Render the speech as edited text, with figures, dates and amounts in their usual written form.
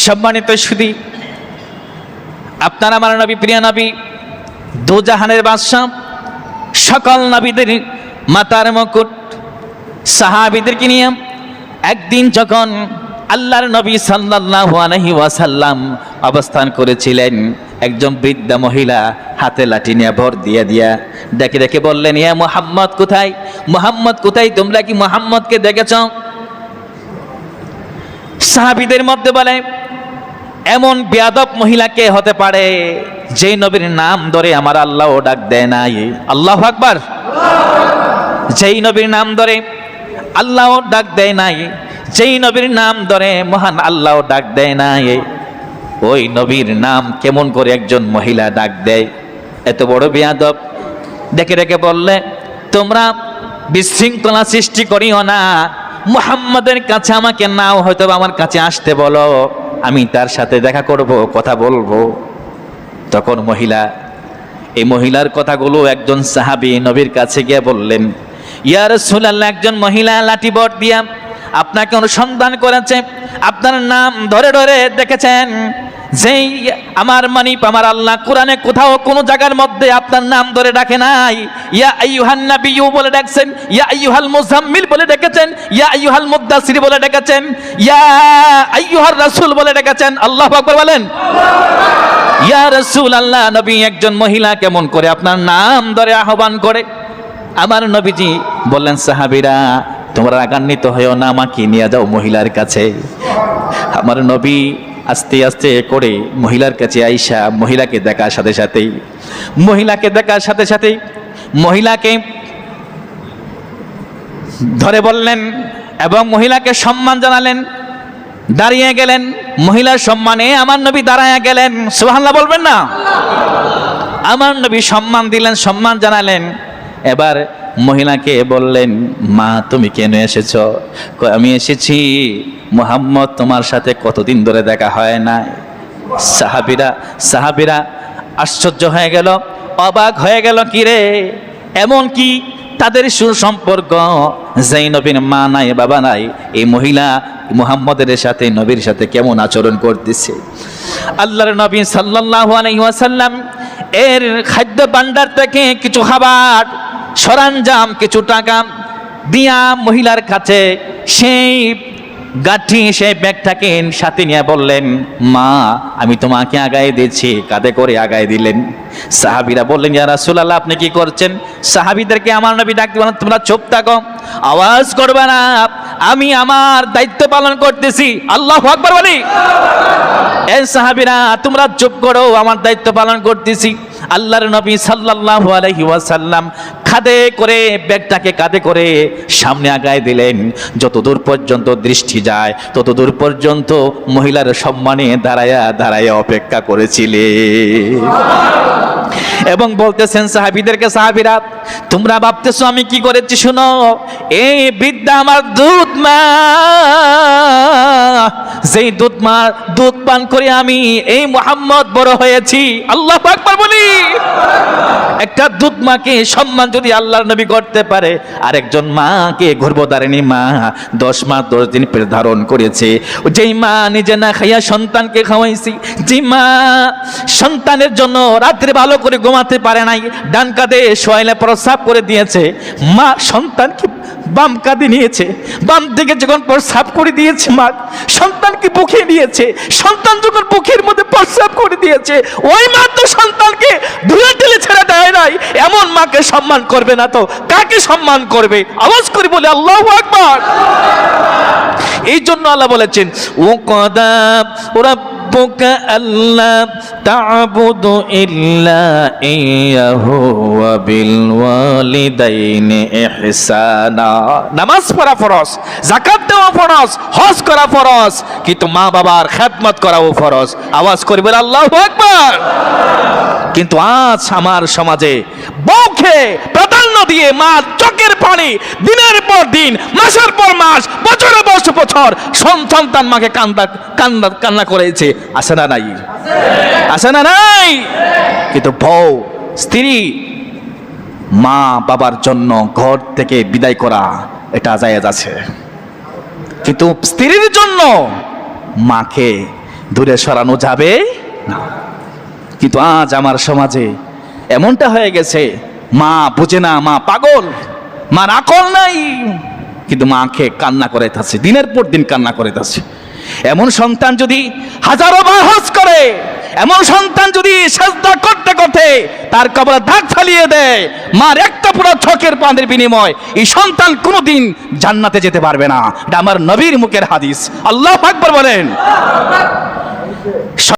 সম্মানিত সুধী, আপনার আমার নবী, প্রিয় নবী, দু জাহানের বাদশা, সকল নবীদের মাতার মুকুট, সাহাবীদেরকে নিয়ে একদিন যখন আল্লাহর নবী সাল্লাল্লাহু আলাইহি ওয়াসাল্লাম অবস্থান করেছিলেন, একজন বৃদ্ধা মহিলা হাতে লাঠি নিয়ে ভর দিয়া ডেকে ডেকে বললেন, ইয়া মুহাম্মদ কোথায়, মুহাম্মদ কোথায়, তোমরা কি মুহাম্মদকে দেখেছ? সাহাবীদের মধ্যে বলে, এমন বেয়াদব মহিলা কে হতে পারে যে নবীর নাম ধরে আমার আল্লাহ ডাক দেয় নাই? আল্লাহু আকবার। যেই নবীর নাম ধরে আল্লাহ ডাক দেয় নাই, যেই নবীর নাম ধরে মহান আল্লাহ ডাক দেয় নাই, ওই নবীর নাম কেমন করে একজন মহিলা ডাক দেয়? এত বড় বেয়াদব। ডেকে ডেকে বললে, তোমরা বিশৃঙ্খলা সৃষ্টি করিও না, মুহাম্মাদের কাছে আমাকে নাও, হয়তো আমার কাছে আসতে বলো, আমি তার সাথে দেখা করব, কথা বলবো। তখন এই মহিলার কথাগুলো একজন সাহাবী নবীর কাছে গিয়ে বললেন, ইয়া রাসূলুল্লাহ, একজন মহিলা লাঠি বর দিয়া আপনাকে অনুসন্ধান করেছে, আপনার নাম ধরে ধরে দেখেছেন, যেই আমার আমার আল্লাহ কোরআনে কোথাও কোনো জায়গার মধ্যে আপনার নাম ধরে ডাকে নাই। ইয়া আইয়ুহান নাবিয়্যু বলে ডাকছেন, ইয়া আইয়ুহাল মুজাম্মিল বলে ডেকেছেন, ইয়া আইয়ুহাল মুদ্দাসির বলে ডেকেছেন, ইয়া আইয়ুহার রাসূল বলে ডেকেছেন। আল্লাহু আকবার বলেন। ইয়া রাসূলুল্লাহ, নবী একজন মহিলা কেমন করে আপনার নাম ধরে আহ্বান করে? আমার নবীজি বললেন, সাহাবীরা তোমরা রাগান্বিত হয়েও না, আমাকে নিয়ে যাও মহিলার কাছে। আমার নবী আস্তে আস্তে করে মহিলার কাছে আইসা মহিলাকে দেখার সাথে সাথেই মহিলাকে ধরে বললেন এবং মহিলাকে সম্মান জানালেন, দাঁড়িয়ে গেলেন। মহিলার সম্মানে আমার নবী দাঁড়ায় গেলেন। সুবহানাল্লাহ বলবেন না? আমার নবী সম্মান দিলেন, সম্মান জানালেন। এবার মহিলাকে বললেন, মা তুমি কেন এসেছো? আমি এসেছি, মুহাম্মদ তোমার সাথে কতদিন ধরে দেখা হয় না। সাহাবীরা আশ্চর্য হয়ে গেল, অবাক হয়ে গেল, কি রে এমন কি তাদের সুসম্পর্ক, যেই নবীর মা নাই বাবা নাই, এই মহিলা মুহাম্মদের সাথে নবীর সাথে কেমন আচরণ করতেছে। আল্লাহর নবী সাল্লাল্লাহু আলাইহি ওয়াসাল্লাম এর খাদ্য ভাণ্ডার থেকে কিছু খাবার সরঞ্জাম, কিছু টাকা দিয়া মহিলার কাছে সেই ব্যাগটাকে সাথে নিয়ে বললেন, মা আমি তোমাকে আগায় দিচ্ছি। কাঁধে করে আগায় দিলেন। সাহাবীরা বললেন, ইয়া রাসূলুল্লাহ আপনি কি করছেন? সাহাবীদেরকে আমার নবী ডাক দিলেন, তোমরা চুপ থাকো, আওয়াজ করবে না, আমি আমার দায়িত্ব পালন করতেছি। আল্লাহু আকবার বলি। এই সাহাবীরা তোমরা চুপ করো, আমার দায়িত্ব পালন করতেছি। আল্লাহর নবী সাল্লাল্লাহু আলাইহি ওয়াসাল্লাম ব্যাগটাকে কাঁধে করে সামনে আগায় দিলেন। যতদূর পর্যন্ত দৃষ্টি যায় ততদূর পর্যন্ত মহিলার সম্মানে দাঁড়ায়া অপেক্ষা করেছিলেন এবং বলতেছেন সাহাবীদেরকে, সাহাবীরা তোমরা ভাবতেছো আমি কি করেছি, শুনো, এই বৃদ্ধা আমার দুধ মা, যেই দুধ পান করে আমি এই মুহাম্মদ বড় হয়েছি। আল্লাহু আকবার বলি। একটা দুধ মাকে সম্মান যদি আল্লাহর নবী করতে পারে, আর একজন মাকে গর্ভধারিণী মা 10 মাস 10 দিন পেট ধারণ করেছে, যেই মা নিজে না খাইয়া সন্তানকে খাওয়াইছি, যে মা সন্তানের জন্য রাত্রে ভালো করে ঘুমাতে পারে নাই, ডান কাঁধে শোয়াইলে প্রস্রাব করে দিয়েছে, মা সন্তানকে বাম কাঁধে নিয়েছে, বাম দিকে যখন প্রস্রাব করে দিয়েছে, মা সন্তানকে বুকে নিয়েছে, সন্তান যখন বুকের মধ্যে প্রস্রাব করে দিয়েছে, ওই মা তো সন্তানকে ধুয়ে ঢেলে ছেড়ে দেয় নাই। এমন মাকে সম্মান করবে না তো কাকে সম্মান করবে? আওয়াজ করে বলে আল্লাহু আকবার। এই জন্য আল্লাহ বলেছেন, ও কদা রাব্বুকা আল্লা তা'বুদু ইল্লা ইয়াহু ওয়া বিল ওয়ালিদাইনি ইহসানা। নামাজ পড়া ফরজ, যাকাত দেওয়া ফরজ, হজ করা ফরজ, কিন্তু মা বাবার খেদমত করাও ফরজ। আওয়াজ করে বলে আল্লাহু আকবার। কিন্তু আজ আমার সমাজে বউকে প্রাধান্য দিয়ে মা চোখের পানি দিনের পর দিন, মাসের পর মাস, বছরের পর বছর সন্তান মাকে কান্না করেছে। আছে না নাই? আছে না নাই? কিন্তু বউ, স্ত্রী মা বাবার জন্য ঘর থেকে বিদায় করা এটা জায়েজ আছে, কিন্তু স্ত্রীর জন্য মাকে দূরে সরানো যাবে না। কিন্তু আজ আমার সমাজে এমনটা হয়ে গেছে, মা বুঝে না, মা পাগল, মার আকল নাই, কিন্তু মাকে কান্না করে থাকছে, দিনের পর দিন কান্না করে থাকছে। এমন সন্তান যদি হাজারো বার হজ করে, এমন সন্তান যদি সাজদা করতে করতে তার কবরে দাগ ফালিয়ে দেয়, মার একটা পুরো চোখের পানির বিনিময় এই সন্তান কোনোদিন জান্নাতে যেতে পারবে না। এটা আমার নবীর মুখের হাদিস। আল্লাহু আকবার বলেন।